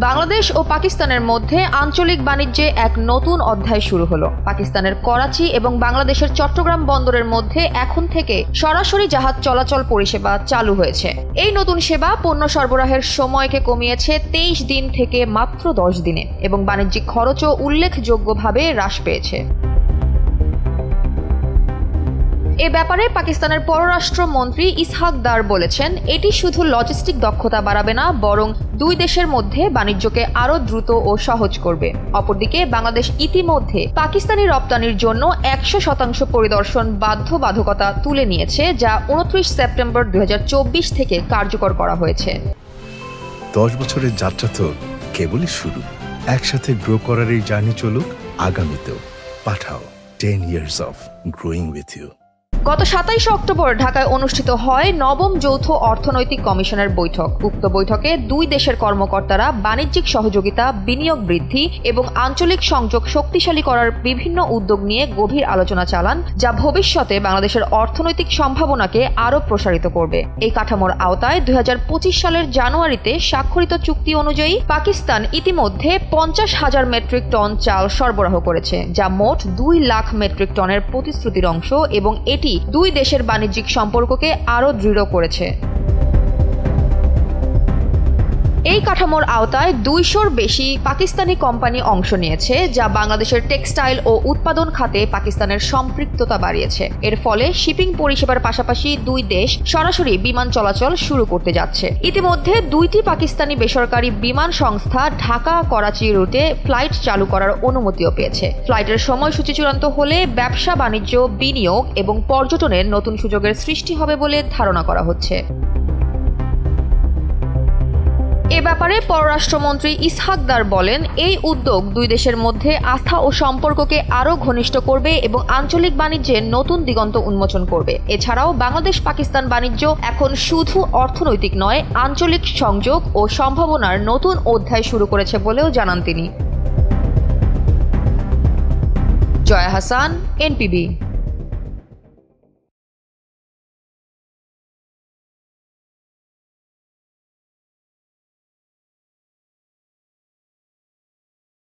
বাংলাদেশ ও পাকিস্তানের মধ্যে আঞ্চলিক বাণিজ্যে এক নতুন অধ্যায় শুরু হলো। পাকিস্তানের করাচি এবং বাংলাদেশের চট্টগ্রাম বন্দরের মধ্যে এখন থেকে সরাসরি জাহাজ চলাচল পরিষেবা চালু হয়েছে। এই নতুন সেবা পণ্য সরবরাহের সময়কে কমিয়েছে 23 দিন থেকে মাত্র 10 দিনে এবং বাণিজ্যিক খরচও উল্লেখযোগ্যভাবে হ্রাস পেয়েছে। এ ব্যাপারে পাকিস্তানের পররাষ্ট্রমন্ত্রী ইসহাক দার বলেছেন, এটি শুধু লজিস্টিক দক্ষতা বাড়াবে না, বরং দুই দেশের মধ্যে বাণিজ্যকে আরও দ্রুত ও সহজ করবে। অপরদিকে বাংলাদেশ ইতিমধ্যে পাকিস্তানি রপ্তানির জন্য 100% পরিদর্শন বাধ্যবাধকতা তুলে নিয়েছে, যা 29 সেপ্টেম্বর 2024 থেকে কার্যকর করা হয়েছে। 10 বছরের যাত্রা তো কেবলই শুরু। একসাথে গ্রো করার এই জার্নি চলুক আগামীতেও। পাঠাও 10 years of growing with you। গত 27 অক্টোবর ঢাকায় অনুষ্ঠিত হয় নবম যৌথ অর্থনৈতিক কমিশনের বৈঠক। উক্ত বৈঠকে দুই দেশের কর্মকর্তারা বাণিজ্যিক সহযোগিতা, বিনিয়োগ বৃদ্ধি এবং আঞ্চলিক সংযোগ শক্তিশালী করার বিভিন্ন উদ্যোগ নিয়ে গভীর আলোচনা চালান, যা ভবিষ্যতে বাংলাদেশের অর্থনৈতিক সম্ভাবনাকে আরও প্রসারিত করবে। এই কাঠামোর আওতায় 2025 সালের জানুয়ারিতে স্বাক্ষরিত চুক্তি অনুযায়ী পাকিস্তান ইতিমধ্যে 50,000 মেট্রিক টন চাল সরবরাহ করেছে, যা মোট 2 লাখ মেট্রিক টনের প্রতিশ্রুতির অংশ, এবং এটি দুই দেশের বাণিজ্যিক সম্পর্ককে আরও দৃঢ় করেছে। এই কাঠামোর আওতায় 200-র বেশি পাকিস্তানি কোম্পানি অংশ নিয়েছে, যা বাংলাদেশের টেক্সটাইল ও উৎপাদন খাতে পাকিস্তানের সম্পৃক্ততা বাড়িয়েছে। এর ফলে শিপিং পরিষেবার পাশাপাশি দুই দেশ সরাসরি বিমান চলাচল শুরু করতে যাচ্ছে। ইতিমধ্যে 2টি পাকিস্তানি বেসরকারি বিমান সংস্থা ঢাকা করাচি রুটে ফ্লাইট চালু করার অনুমতিও পেয়েছে। ফ্লাইটের সময়সূচি চূড়ান্ত হলে ব্যবসা, বাণিজ্য, বিনিয়োগ এবং পর্যটনের নতুন সুযোগের সৃষ্টি হবে বলে ধারণা করা হচ্ছে। এ ব্যাপারে পররাষ্ট্রমন্ত্রী ইসহাক দার বলেন, এই উদ্যোগ দুই দেশের মধ্যে আস্থা ও সম্পর্ককে আরও ঘনিষ্ঠ করবে এবং আঞ্চলিক বাণিজ্যে নতুন দিগন্ত উন্মোচন করবে। এছাড়াও বাংলাদেশ পাকিস্তান বাণিজ্য এখন শুধু অর্থনৈতিক নয়, আঞ্চলিক সংযোগ ও সম্ভাবনার নতুন অধ্যায় শুরু করেছে বলেও জানান তিনি। জয়া হাসান, NPB।